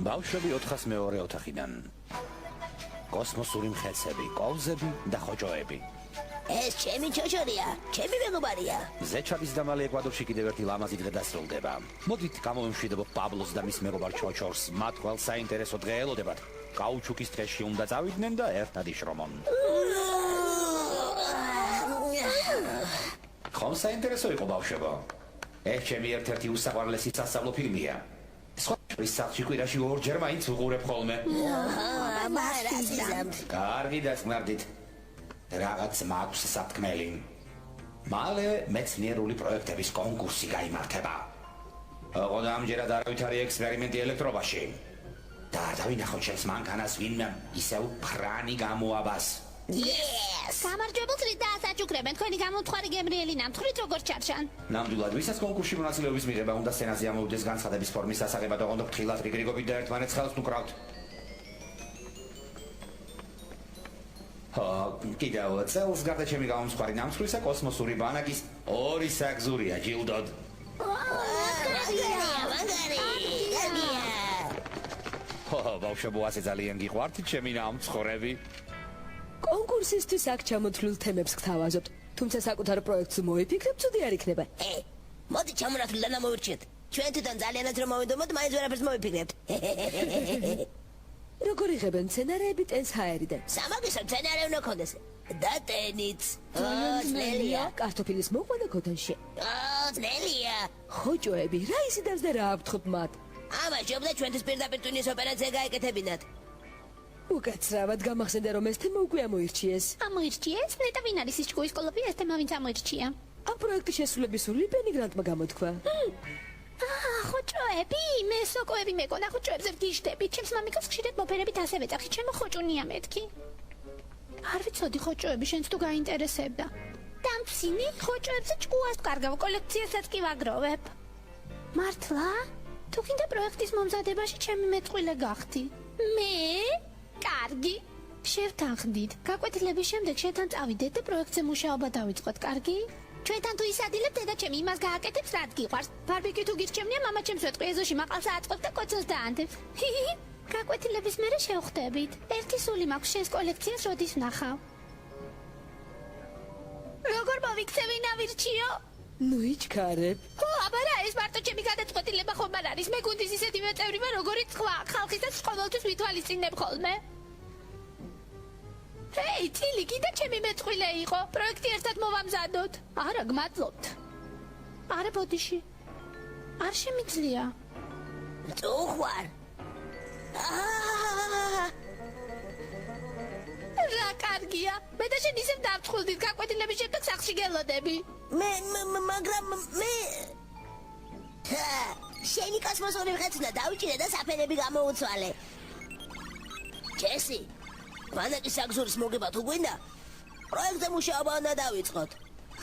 ბავშვები 402 ოთახიდან. კოსმოსური მხეცები, კოვზები და ხოჭოები. ეს ჩემი ჩოჩორია, ჩემი მეგობარია. ზეჩაბის და მალე ეკვადორში კიდევ ერთი ლამაზი დღე დასრულდება. მოდით გამოვიმშვიდობ პაბლოს და მის მეგობარ ჩოჩორს. მათ ყველ საინტერესო დღე ელოდებათ. კაუჩუკის დღეში უნდა წავიდნენ და ერთად იშრომონ. ხომ საინტერესო იყო ბავშვებო? ეს ჩემი ერთ-ერთი უსაყვარლესი სასწავლო ფილმია. სხვა სახლში კვირაში ორჯერ მაინც ვუყურებ ხოლმე. კარგი დაწნარდით. რაღაც მაქვს საფრთხმელი. მალე მეცნიერული პროექტების კონკურსი გაიმართება. ოღონდ ამჯერად არავით არის ექსპერიმენტი ელექტრობაში. და დავინახოთ ჩემს მანქანას ვინმე ისევ ფრანი გამოაბას. გამარჯვებულს რით დაასაჩუქრებენ თქვენი გამოუთხარი გემრიელი ნამთხრით როგორ ჩარჩან? ნამდვილად ვისაც კონკურსში მონაწილეობის მიღება უნდა სცენაზე ამოვიდეს განცხადების ფორმის დასაღებად, ოღონდ ფრთხილად რიგრიგობით და ერთმანეთს ხელს ნუკრავთ. კიდევ წელს გარდა ჩემი გამომსხვარი ნამცხრისა კოსმოსური ბანაკის 2 საგზურია ჯილდოდ. ბავშვებო, ასე ძალიან გიყვართ ჩემი ნამცხრები. კონკურსისთვის აქ ჩამოთვლილ თემებს გთავაზობთ, თუმცა საკუთარ პროექტს მოიფიქრებ, ცუდი არ იქნება. მოდი ჩამონათვლილ და მოვირჩიოთ. ჩვენ თვითონ ძალიანაც რომ მოვიდომოთ, მაინც ვერაფერს მოვიფიქრებთ. როგორ იღებენ მცენარეები ტენს ჰაერიდან? სამაგისო მცენარე უნდა ქონდეს. და ტენიც. ძნელია. კარტოფილის მოყვანა ქოთანში. ძნელია. ხოჭოები, რა ისიდავს და რა აფრთხობ მათ? ამაჟობდა ჩვენთვის პირდაპირ ტვინის ოპერაცია გაეკეთებინათ. უკაცრავად გამახსენდა რომ ეს თემა უკვე ამოირჩიეს. ამოირჩიეს? ნეტა ვინ არის ის ჭკუის კოლოფი, ეს თემა ვინც ამოირჩია? ამ პროექტის შესრულების სული ბენი გრანტმა გამოთქვა. ხოჭოები, მე სოკოები მეკონა ხოჭოებზე ვგიშდები. ჩემს მამიკას ხშირად მოფერებით ასე ვეწახი, ჩემო ხოჭუნია მეთქი. არ ვიცოდი ხოჭოები შენც თუ გაინტერესებდა. დამცინი ხოჭოებზე ჭკუას კარგავ კოლექციასაც კი ვაგროვებ. მართლა? თუ გინდა პროექტის მომზადებაში ჩემი მეწყვილე გახდი. მე? კარგი. შევთანხმდით. გაკვეთილების შემდეგ შეთან წავიდეთ და პროექტზე მუშაობა დავიწყოთ, კარგი? ჩვენთან თუ ისადილებთ, დედა ჩემი იმას გააკეთებს, რაც გიყვარს. ბარბეკიუ თუ გირჩევნია, მამა ჩემს ვეტყვი ეზოში მაყალს აწყობს და კოცოს დაანდებს. გაკვეთილების მერე შევხვდებით. ერთი სული მაქვს შენს კოლექციას როდის ვნახავ. როგორ მოვიქცევი ნავირჩიო? ნუ იჩქარებ. აბარა, ეს მარტო ჩემი გადაწყვეტილება ხომ არ არის. მე გუნდის ისეთივე წევრი ვარ, როგორიც სხვა. ხალხისაც ყოველთვის ვითვალისწინებ ხოლმე. ჰეი, წილი, კიდე ჩემი მეწყვილე იყო. პროექტი ერთად მოვამზადოთ. არა, გმადლობთ. არა, ბოდიში. არ შემიძლია. უხვარ. რა კარგია. მე და შენ ისევ დავწხულდით გაკვეთილების შემდეგ სახლში გელოდები. მაგრამ მე შენი კოსმოსური მხეცნა დავიჭირე და საფენები გამოუცვალე. ჯესი, ბანაკის საგზურის მოგება თუ გვინდა, პროექტზე მუშაობა უნდა დავიწყოთ.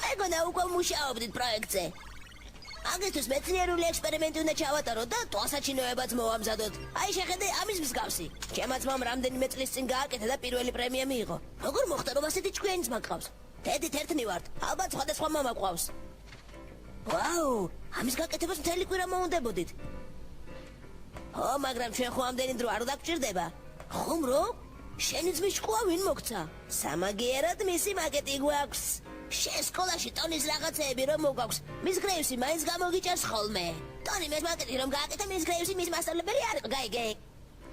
მეგონა უკვე მუშაობდით პროექტზე. აგრეთვე მეცნიერული ექსპერიმენტი უნდა ჩავატაროთ და თვალსაჩინოებაც მოვამზადოთ. აი შეხედე ამის მსგავსი. ჩემაც მამ რამდენიმე წლის წინ გააკეთა და პირველი პრემია მიიღო. როგორ მოხდა რომ ასეთი ჭკვიანიც მაკყავს? დედით ერთნი ვართ, ალბათ სხვადასხვა მამა ყავს. ვაუ, ამის გაკეთებას მთელი კვირა მოუნდებოდით. მაგრამ ჩვენ ხო ამდენი დრო არ დაგჭირდება. ხომ რო? შენი ძმის ჭკუა ვინ მოგცა? სამაგიერად მისი მაკეტი გვაქვს. შენ სკოლაში ტონის რაღაცეები რომ მოგაქვს, მის გრეივსი მაინც გამოგიჭერს ხოლმე. ტონი მის მაკეტი რომ გააკეთა, მის გრეივსი მის მასწავლებელი არ იყო, გაიგე?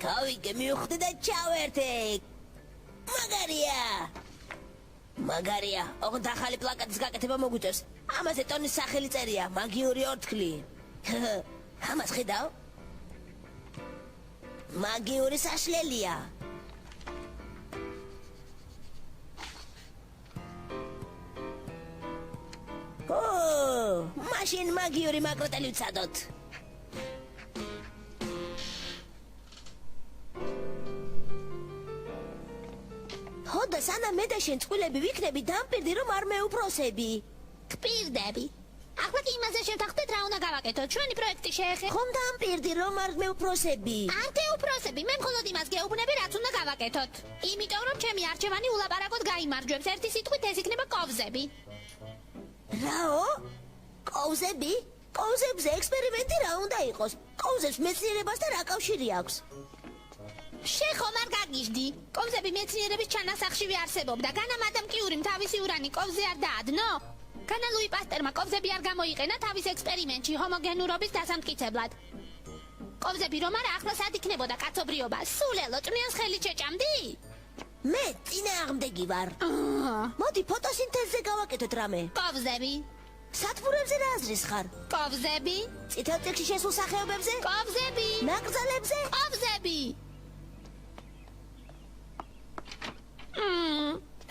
გავიგე, მივხვდი და ჩავერთე. მაგარია, ოღონდ ახალი პლაკატის გაკეთება მოგვიწევს. ამაზე ტონის სახელი წერია, მაგიური ორთქლი. ამას ხედავ? მაგიური საშლელია. მაშინ მაგიური მაკროტელი ვცადოთ. და სანამ მე და შენ წყვილები ვიქნები, დამპირდი რომ არ მეუფროსები. გპირდები. ახლა კი იმაზე შევთანხმდეთ რა უნდა გავაკეთოთ. ჩვენი პროექტი შეეხება. ხომ დამპირდი რომ არ მეუფროსები. არ გეუფროსები, მე მხოლოდ იმას გეუბნები, რაც უნდა გავაკეთოთ. იმიტომ რომ ჩემი არჩევანი ულაპარაკოდ გაიმარჯვებს. ერთი სიტყვით ეს იქნება კოვზები. რაო? კოვზები? კოვზებზე ექსპერიმენტი რა უნდა იყოს? კოვზებს მეცნიერებასთან რა კავშირი აქვს? შენ ხომ არ გაგიჟდი? კოვზები მეცნიერების ჩანასახშივე არსებობდა. განამ ადამ კიურიმ თავისი ურანი კოვზე არ დაადნო? განა ლუი პასტერმა კოვზები არ გამოიყენა თავის ექსპერიმენტში ჰომოგენურობის დასამტკიცებლად. კოვზები რომ არა ახლა სად იქნებოდა კაცობრიობა? სულელო წვნიანს ხელით შეჭამდი? მე წინააღმდეგი ვარ. მოდი ფოტოსინთეზზე გავაკეთოთ რამე. კოვზები, სათბურებზე რა აზრის ხარ? კოვზები, წითელ წიგნში შესულ სახეობებზე? კოვზები, ნაკრძალებზე? კოვზები.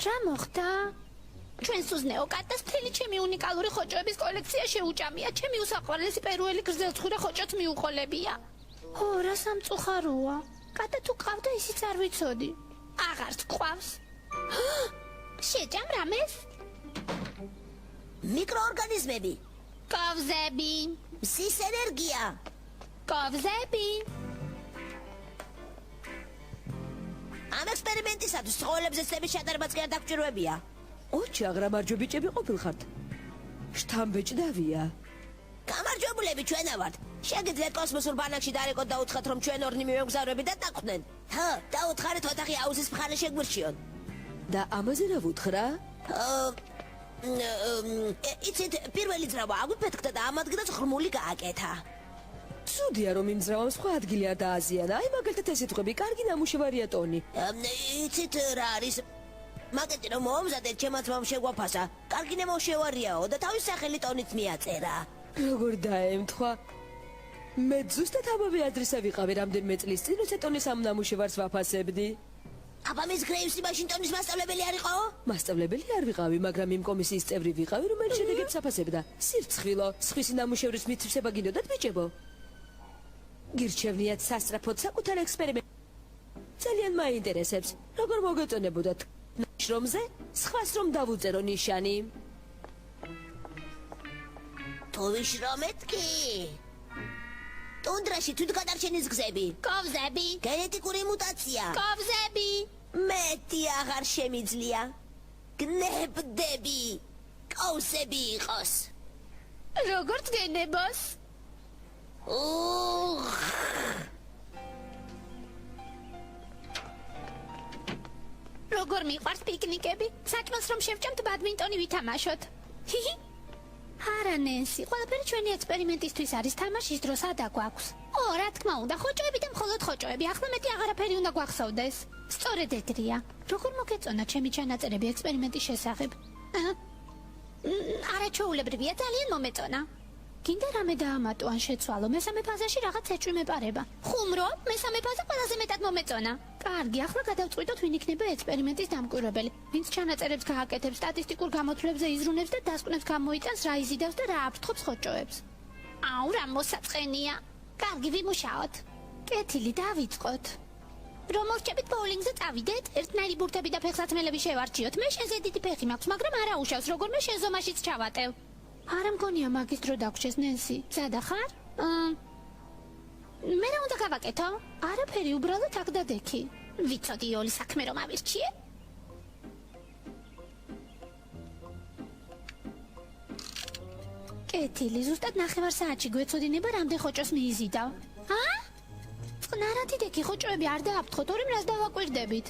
რა მოხდა? ჩვენ სუზნეო კატას მთელი ჩემი უნიკალური ხოჭოების კოლექცია შეუჭამია. ჩემი უსაყვარლესი პერუელი გრძელცხვირა ხოჭოც მიუყოლებია. ო, რა სამწუხაროა. კატა თუ ყავდა ისიც არ ვიცოდი. აღარ გყავს. შეჭამ რამეს? მიკროორგანიზმები, კოვზები, მზის ენერგია. კოვზები. ამ ექსპერიმენტისათვის ცხოველებზე ცნების ჩატარებაც კი არ დაგჭირვებია. ოჩაღ რა მარჯვე ბიჭები ყოფილხართ. შთამბეჭდავია. გამარჯვებულები ჩვენა ვართ. შეგიძლიათ კოსმოსურ ბანაკში დარეკოთ და უთხრათ, რომ ჩვენ ორნი მივემგზავრებით და დაკვდნენ. დაუთხარეთ ოთახი აუზის მხარე შეგვირჩიონ. და ამაზე რა ვუთხრა? იცით, პირველი ძრავა აგვიფეთქდა და ამ ადგილას ღრმული გააკეთა. ცუდია რომ იმ ძრავამ სხვა ადგილი არ დააზიანა. აი მაგალითად ეს სიტყვები კარგი ნამუშევარია ტონი. იცით რა არის? მაგეთი რომ მომზადეთ ჩემაც მომ შეგვაფასა. კარგი ნამუშევარიაო და თავის სახელით ტონით მიაწერა. როგორ დაემთხვა? მე ზუსტად ამავე ადრესა ვიყავი რამდენიმე წლის წინ, როცა ტონის ამ ნამუშევარს ვაფასებდი. აბა მის გრეივსი ვაშინგტონის მასწავლებელი არ იყო? მასწავლებელი არ ვიყავი, მაგრამ იმ კომისიის წევრი ვიყავი, რომელიც შედეგებს აფასებდა. სირცხვილო, სხვისი ნამუშევრის მითვისება გინდოდათ ბიჭებო? გირჩევნიათ სასწრაფოდ საკუთარ ექსპერიმენტს. ძალიან მაინტერესებს, როგორ მოგეწონებოდათ შრომზე, სხვას რომ დავუწერო ნიშანი. თუ ვიშრომეთ კი? ტუნდრაში თვითგადარჩენის გზები, კოვზები, გენეტიკური მუტაცია. კოვზები. მეტი აღარ შემიძლია. გნებდები, კოვზები იყოს. როგორც გენებოს? როგორ მიყვარს პიკნიკები? საჭმელს რომ შევჭამთ ბადმინტონი ვითამაშოთ. ჰიჰი. არა ნენსი, ყველაფერი ჩვენი ექსპერიმენტისთვის არის, თამაშის დროს ადა გვაქვს. ო, რა თქმა უნდა, ხოჭოები და მხოლოდ ხოჭოები, ახლა მეტი აღარაფერი უნდა გვახსოვდეს. სწორედ ეგრეა. როგორ მოგეწონა ჩემი ჩანაწერები ექსპერიმენტის შესახებ? არაჩვეულებრივია, ძალიან მომეწონა. გინდა რამე დაამატო ან შეცვალო, მესამე ფაზაში რაღაც ეჭვი მეპარება. ხუმრო, მესამე ფაზა ყველაზე მეტად მომეწონა. კარგი, ახლა გადავწყვიტოთ ვინ იქნება ექსპერიმენტის დამკვირვებელი. ვინც ჩანაწერებს გააკეთებს, სტატისტიკურ გამოთვლებზე იზრუნებს და დასკვნებს გამოიტანს, რა იზიდავს და რა აფრთხობს ხოჭოებს. აუ, რა მოსაწყენია. კარგი, ვიმუშაოთ. კეთილი, დავიწყოთ. რომ მორჩებით ბოულინგზე წავიდეთ, ერთნაირი ბურთები და ფეხსაცმელები შევარჩიოთ. მე შენზე დიდი ფეხი მაქვს, მაგრამ არა უშავს, როგორმე შენ ზომაშიც ჩავატევ. არა მგონია მაგის დრო დაგვრჩეს ნენსი. სადა ხარ? მე რა უნდა გავაკეთო? არაფერი, უბრალოდ აქ დადექი. ვიცოდი ორი საქმე რომ ავირჩიე. კეთილი, ზუსტად 9 საათში გვეცოდინება რამდენ ხოჭოს მიიზიდავ. წყნარადი დექი, ხოჭოები არ დააფრთხოთ, ორი მრას დავაკვირდებით.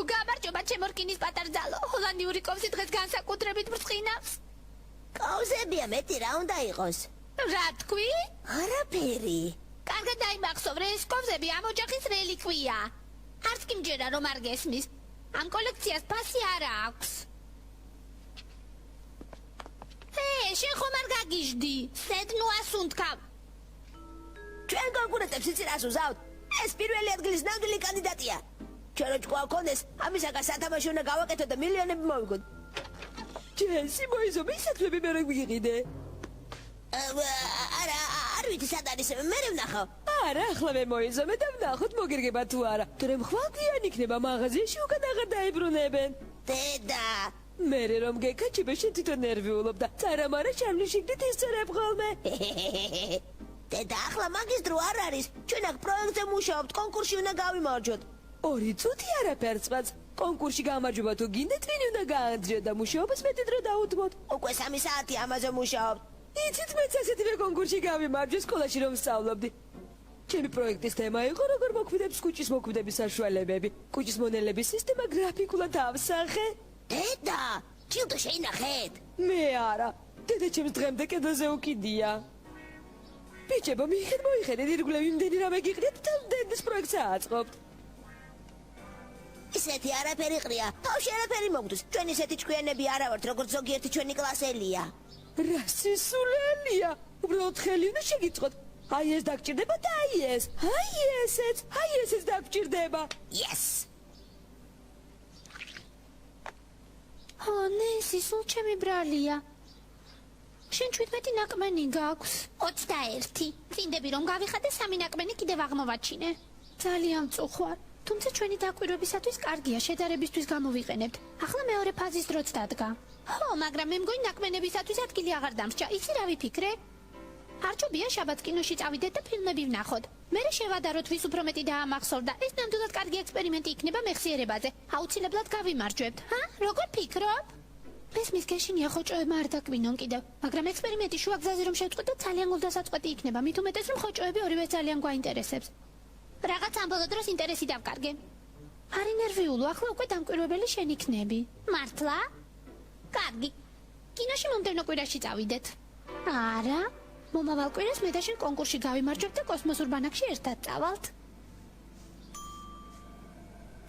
გამარჯობა ჩემო რკინის პატარძალო, ჰოლანდიური კოვზი დღეს განსაკუთრებით ბრწყინავს. კოვზებია მეტი რა უნდა იყოს? რა თქვი? არაფერი. კარგად დაიმახსოვრე, ეს კოვზები ამ ოჯახის რელიკვია. არც კი მჯერა რომ არ გესმის. ამ კოლექციას ფასი არ აქვს. შენ ხომ არ გაგიჟდი? სედნუ ასუნთქავ. ჩვენ კონკურენტებს იცი რას უზავთ? ეს პირველი ადგილის ნამდვილი კანდიდატია. ჩვენ რო ჭკუა გქონდეს, ამისაგან სათამაშო უნდა გავაკეთო და მილიონები მოვიგოთ. ჯესი მოიზომე ისეთები მე რა ვიყიდე. არა, არ ვიცი სად არის, მე ვნახავ. არა, ახლა მე მოიზომე და ვნახოთ მოგერგება თუ არა. თორემ ხვალდიან იქნება მაღაზიაში უკან აღარ დაიბრუნებენ. დედა, მე რომ გეკაჩება შენ თვითონ ნერვიულობ და წარამარა შამლი შიგნით ისწრებ ხოლმე. დედა, ახლა მაგის დრო არ არის. ჩვენ აქ პროექტზე მუშაობთ, კონკურსში უნდა გავიმარჯვოთ. 2 წუთი არაფერცმაც. კონკურსში გამარჯობა თუ გინდეთ, ვინ უნდა გააძრიოთ და მუშაობას მეტი დრო დაუთმოთ. უკვე 3 საათი ამაზე მუშაობთ. იცით, მეც ასეთივე კონკურსში გავიმარჯვე სკოლაში რომ სწავლობდი. ჩემი პროექტის თემა იყო როგორ მოქმედებს კუჭის მოქმედების საშუალებები. კუჭის მონელების სისტემა გრაფიკულად ავსახე. დედა, ჯილდო შეინახეთ. მე არა. დედა ჩემს დღემდე კედელზე უკიდია. ბიჭებო, მოიხედეთ, ირგვლივ იმდენი რამე გიყრით, თან დედის პროექტს აწყობთ. ისეთი არაფერი ყრია. თავში არაფერი მოგდოს. ჩვენ ისეთი ჭკვიანები არა ვართ, როგორც ზოგიერთი ჩვენი კლასელია. რა სისულელია. უბრალოდ ხელი უნდა შეგიწყოთ. აი ეს დაგჭირდება და აი ეს. აი ესეც დაგჭირდება. Yes. ნესი, სულ ჩემი ბრალია. შენ 17 ნაკმენი გაქვს. 21. წინდები რომ გავიხადე 3 ნაკმენი კიდევ აღმოვაჩინე. ძალიან მწუხვარ. თუმცა ჩვენი დაკვირვებისათვის კარგია, შედარებისთვის გამოვიყენებთ. ახლა მეორე ფაზის დროც დადგა. მაგრამ მე მგონი ნაკმენებისათვის ადგილი აღარ დამრჩა. იცი რა ვიფიქრე? არჩობია შაბათს კინოში წავიდეთ და ფილმები ვნახოთ. მერე შევადაროთ ვის უფრო მეტი დაამახსოვრდა. ეს ნამდვილად კარგი ექსპერიმენტი იქნება მეხსიერებაზე. აუცილებლად გავიმარჯვებთ. როგორ ფიქრობ? მესმის გეშინია ხოჭოებმა არ დაკვინონ კიდევ, მაგრამ ექსპერიმენტი შუა გზაზე რომ შევწყვეტოთ, ძალიან გულდასაწყვეტი იქნება. მით უმეტეს რომ ხოჭოები ორივე ძალიან გვაინტერესებს. რაღაც ამ ბოლო დროს ინტერესი დავკარგე. არ ინერვიულო, ახლა უკვე დამკვირვებელი შენ იქნები. მართლა? კარგი. კინოში მომდევნო კვირაში წავიდეთ. არა? მომავალ კვირას მე და შენ კონკურსში გავიმარჯვებთ და კოსმოსურ ბანაკში ერთად წავალთ.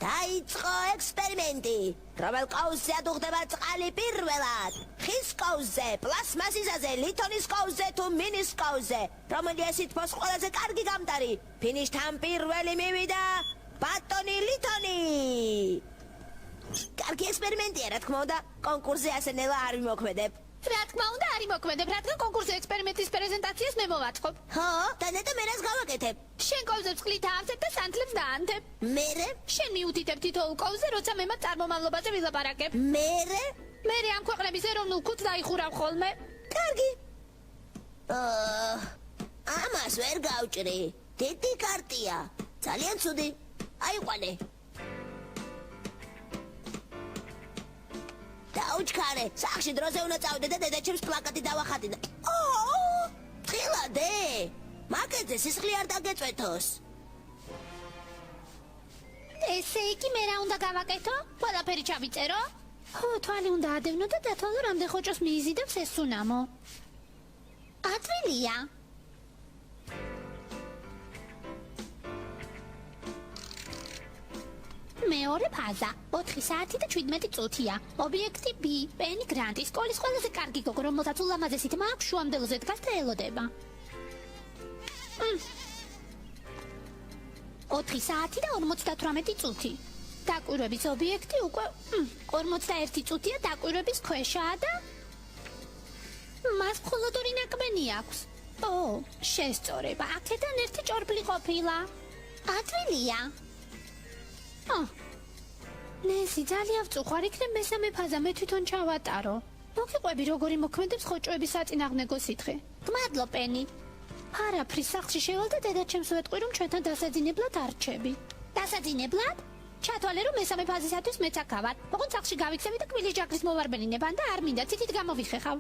დაიწყო ექსპერიმენტი. რომელ კაუსზე ადუღდება წყალი პირველად? ხის კაუსზე, პლასმასისაზე, ლითონის კაუსზე თუ მინის კაუსზე? რომელი სითბოს ყველაზე კარგი გამტარი? ფინიშთან პირველი მივიდა ბატონი ლითონი. კარგი ექსპერიმენტია, რა თქმა უნდა, კონკურსზე ასე ნელა არ ვიმოქმედებ. რა თქმა უნდა, არ იმოქმედებ, რადგან კონკურსზე ექსპერიმენტის პრეზენტაციას მე მოვაწყობ. და ნეტა მე რას გავაკეთებ? შენ კოვზებს კლით აავსებ და სანთლებს დაანთებ. მერე? შენ მიუთითებ თითოეულ კოვზე, როცა მე მათ წარმომავლობაზე ვილაპარაკებ. მერე? მე ამ ქვეყნების ეროვნულ ქუდს დაიხურავ ხოლმე. კარგი. ამას ვერ გავჭრი. დიდი კარტია. ძალიან ცუდი. აიყვანე. დაუჩქარე, სახში დროზე უნდა წავიდე და დედაჩემს პლაკატი დავახატინე. წილადე! მაგეზე სისხლი არ დაგეწვეთოს. ესე იგი მე რა უნდა გავაკეთო? ყველაფერი ჩავიწერო? თვალი უნდა ადევნო და დათვალო რამდენ ხოჭოს მიიზიდებს ეს სუნამო. ადვილია. მეორე ფაზა 4 საათი და 17 წუთია. ობიექტი B, პენი გრანტი, სკოლის ყველაზე კარგი გოგო, რომელსაც ულამაზესი თმა აქვს შუამდელოზე დგას და ელოდება. 4 საათი და 58 წუთი. დაკვირვების ობიექტი უკვე 41 წუთია დაკვირვების ქვეშაა და მას მხოლოდ 2 ნაკმენი აქვს. შესწორება. აქედან ერთი ჭორბლი ყოფილა. ადვილია. ნესი, ძალიან ვწუხარ, იქნებ მესამე ფაზა, მე თვითონ ჩავატარო. მოგიყვები როგორი მოქმედებს ხოჭოების საწინააღმდეგო სითხე. გმადლობ, პენი. არაფრის სახლში შევალ და დედაჩემს ვეტყვი, რომ ჩვენთან დასაძინებლად არ რჩები. დასაძინებლად? ჩათვალე, რომ მესამე ფაზისათვის მეც აქ ავარ. ოღონდ სახლში გავიქცევი და კბილის ჯაგრის მოვარბენინებან და არ მინდა ციტით გამოვიხეხავ.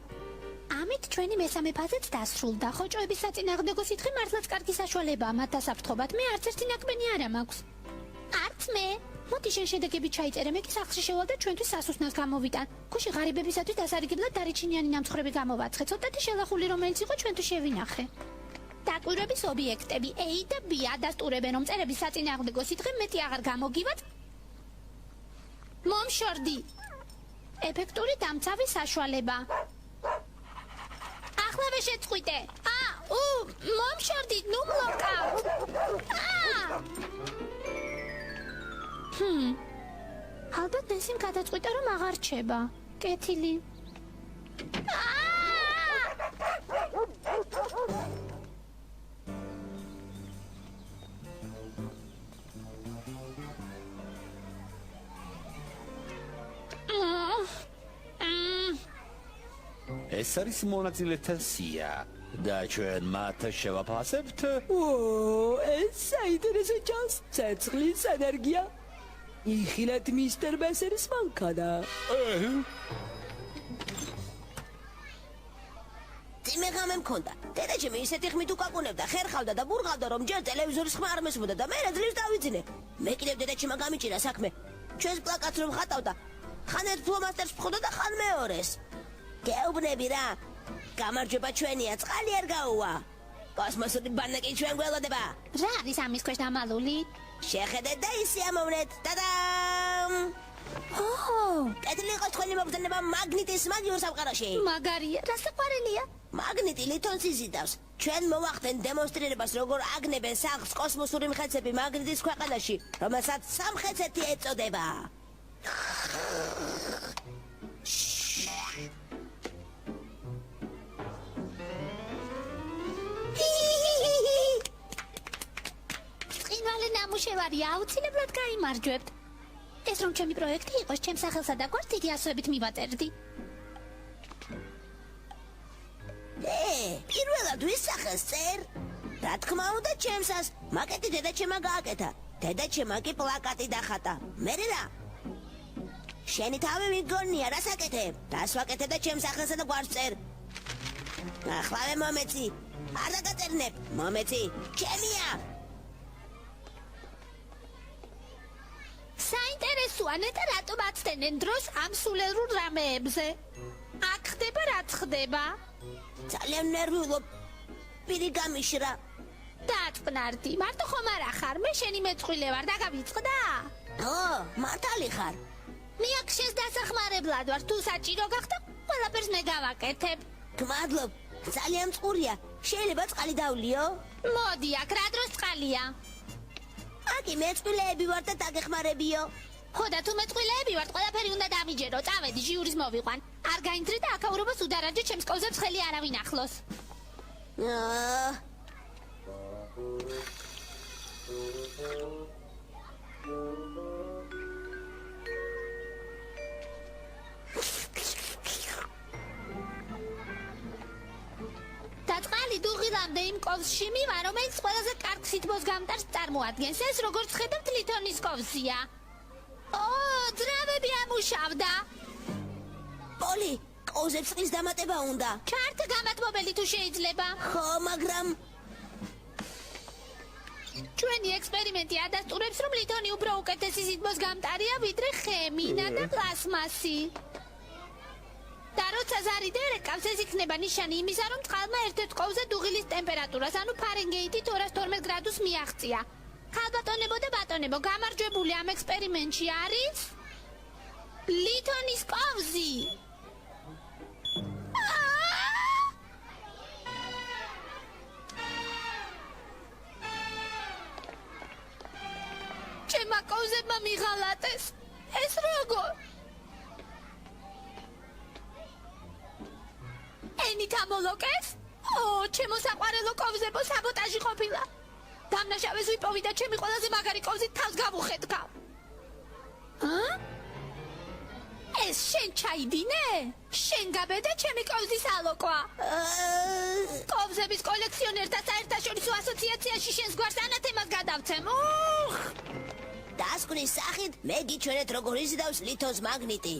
ამით ჩვენი მესამე ფაზაც დასრულდა. ხოჭოების საწინააღმდეგო სითხე მართლაც კარგი საშუალებაა მათ დასაფრთხობად. მე არც ერთი ნაკმენი არ მაქვს. არც მე. მოდი შენ შედეგები ჩაიწერე, მე კი სახლში შევალ და ჩვენთვის სასუსნას გამოვიტან. გუში ღარიბებისათვის დასარიგებლად დარიჩინიანი ნამცხრები გამოვაცხე. ცოტათი შელახული რომელიც იყო ჩვენთვის შევინახე. დაკვირვების ობიექტები A და B ადასტურებენ, რომ წერების საწინააღმდეგო სითხე მეტი აღარ გამოგივათ. მომშორდი. ეფექტური დამცავი საშუალება. ახლავე შეწყვიტე. მომშორდი, ნუ მლოკავ. ალბათ ნესიმ გადაწყვიტა, რომ აღარ რჩება. კეთილი. ეს არის მონაწილეთა სია. და ჩვენ მათ შევაფასებთ. ო, ეს საინტერესო ჩანს. ცეცხლის ენერგია. იხილეთ მისტერ ბესერის მანქანა. წიმეღამე მქონდა. დედაჩემი ისეთი ხმით უკაკუნებდა, ხერხავდა და ბურღავდა, რომ ჯერ ტელევიზორის ხმა არ მესმოდა და მე ძლივს დავიძინე. მე კიდევ დედაჩემმა გამიჭირა საქმე. ჩვენს პლაკატს რომ ხატავდა, ხან ერთ ფლომასტერს ვხოდა და ხან მეორეს. გეუბნები რა. გამარჯვება ჩვენია, წყალი არ გაუვა. კოსმოსური ბანაკი ჩვენ გველოდება. რა არის ამის ქვეშ დამალული? შეხედეთ და ისიამოვნეთ. ტადამ! კეთილი იყოს თქვენი მოგზაურობა მაგნიტის მაგიურ სამყაროში. მაგარია, რა საყვარელია? მაგნიტი ლითონს იზიდავს. ჩვენ მოვახდენ დემონსტრირებას, როგორ აგნებენ სახლს კოსმოსური მხეცები მაგნიტის ქვეყანაში, რომელსაც სამხეცეთი ეწოდება. წინვალე ნამუშევარია, აუცილებლად გაიმარჯვებთ. ეს რომ ჩემი პროექტი იყოს, ჩემს სახელსა და გვარს დიდი ასოებით მივაწერდი. პირველად ვის სახელს წერ? რა თქმა უნდა ჩემსას, მაკეტი დედაჩემმა გააკეთა. დედაჩემმა კი პლაკატი დახატა. მერე რა? შენი თავი მიგონია, რას აკეთებ? რას ვაკეთებ და ჩემს სახელსა და გვარს წერ? ახლავე მომეცი. არ დაგაწერნებ, მომეცი. ჩემია. საინტერესოა, ნეტა რატომ აცდენენ დროს ამ სულელრულ რამეებზე? აქ ხდება რაც ხდება. ძალიან ნერვიულობ. პირი გამიშრა. დაწყნარდი, მარტო ხომ არა ხარ? მე შენი მეწყვილე ვარ, დაგავიწყდა? მართალი ხარ. მე აქ შენს დასახმარებლად ვარ, თუ საჭირო გახდა, ყველაფერს მე გავაკეთებ. გმადლობ. ძალიან წყურია. შეიძლება წყალი დავლიო? მოდი, აქ რა დროს წყალია? აკი მეწყვილეები ვარ და დაგეხმარებიო. ხო და თუ მეწყვილეები ვართ, ყველაფერი უნდა დამიჯერო, წავედი ჟიურის მოვიყვან. არ გაინძრი და აქაურობას უდარაჯე ჩემს კოვზებს ხელი არავინ ახლოს. და წყალი დუღილამდე იმ კოვზში მივა, რომელიც ყველაზე კარგ სითბოს გამტარს წარმოადგენს. ეს როგორც ხედავთ ლითონის კოვზია. ძრავები ამუშავდა. პოლი, კოვზებს წყლის დამატება უნდა. ჩარტ გამათბობელი თუ შეიძლება. ხო, მაგრამ ჩვენი ექსპერიმენტი ადასტურებს, რომ ლითონი უფრო უკეთესი სითბოს გამტარია, ვიდრე ხე-მინა და პლასმასი. და როცა ზარი დერეკავს, ეს იქნება ნიშანი იმისა, რომ წყალმა ერთ-ერთ კოვზე დუღილის ტემპერატურას, ანუ ფარენგეიტით 212 გრადუსს მიაღწია. ხალბატონებო და ბატონებო, გამარჯვებული ამ ექსპერიმენტში არის ლითონის კოვზი. ჩემმა კოვზებმა მიღალატეს. ეს როგორ? ენით ამოლოკეს? ჩემო საყვარელო კოვზებო, საბოტაჟი ყოფილა. დამნაშავეს ვიპოვი და ჩემი ყველაზე მაგარი კოვზით თავს გავუხედქა. ეს შენ ჩაიდინე? შენ გაბედა ჩემი კოვზის ალოკვა. კოვზების კოლექციონერთა საერთაშორისო ასოციაციაში შენს გვარს ანათემას გადავცემ. დასკვნის სახით მე გიჩვენეთ როგორ იზიდავს ლითონს მაგნიტი.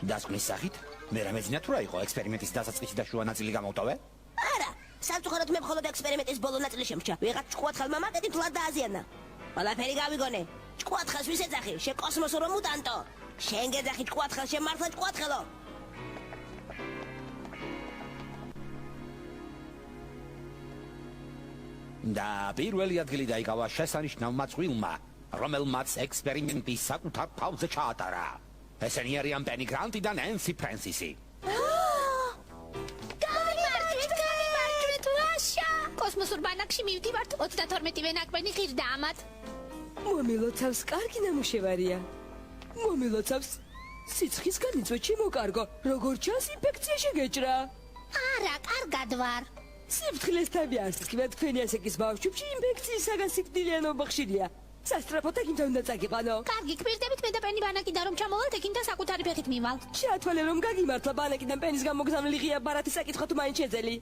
დასკვნის სახით? მე რამეძინა თუ რა იყო ექსპერიმენტის დასაწყისი და შუა ნაწილი გამოვტოვე? არა, სამწუხაროდ მე მხოლოდ ექსპერიმენტის ბოლო ნაწილი შემჭა. ვიღაც ჭკუათხელმა მაკეტი თლად დააზიანა. ყველაფერი გავიგონე. ჭკუათხელს ვის ეძახი? შენ კოსმოსურო მუტანტო. შენ გეძახი ჭკუათხელს, შენ მართლა ჭკუათხელო. და პირველი ადგილი დაიკავა შესანიშნავმა წყვილმა, რომელმაც ექსპერიმენტი საკუთარ თავზე ჩაატარა. ესენი არიან ბენი გრანტი და ნენსი ფრენსისი. გამარჯვეთ, ვაშა! კოსმოსურ ბანაკში მივდივართ, 32 ვენაკბენი ღირდა ამათ. მომილოცავს კარგი ნამუშევარია. მომილოცავს სიცხის განიცვეთში მოკარგო. როგორ ჩანს ინფექცია შეგეჭრა. არა, კარგად ვარ. სიფრთხილეს თავი არ სკივა თქვენი ასაკის ბავშვებში ინფექციისაგან სიკვდილიანობა ხშირია. სასტრაფოდ ეკინთა უნდა წაგიყვანო. კარგი, გვირდებით მე და პენი ბანაკიდან რომ ჩამოვალთ, ეკინთა საკუთარი ფეხით მივალ. შეათვალე რომ გაგიმართლა ბანაკიდან პენის გამოგზავნილი ღია ბარათი საკითხო თუ მაინც შეძელი.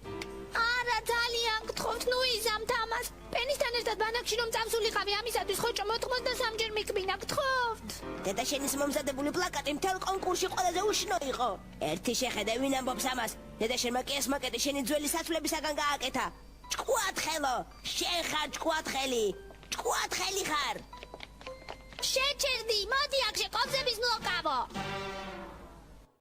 ძალიან გთხოვთ, ნუ იზამთ ამას. პენისთან ერთად ბანაკში რომ წამსულიყავი, ამისათვის ხოჭო მოთმოთ და სამჯერ მიკბინა, გთხოვთ. დედა შენის მომზადებული პლაკატი მთელ კონკურსში ყველაზე უშნო იყო. ერთი შეხედე ვინ ამბობს ამას. დედა შენმა კი ეს მაკეტი შენი ძველი საცვლებისაგან გააკეთა. ჭკუათხელო, შენ ხარ ჭკუათხელი. ჭკუათხელი ხარ. შეჭერდი, მოდი აქ შეკობზების მლოკავო.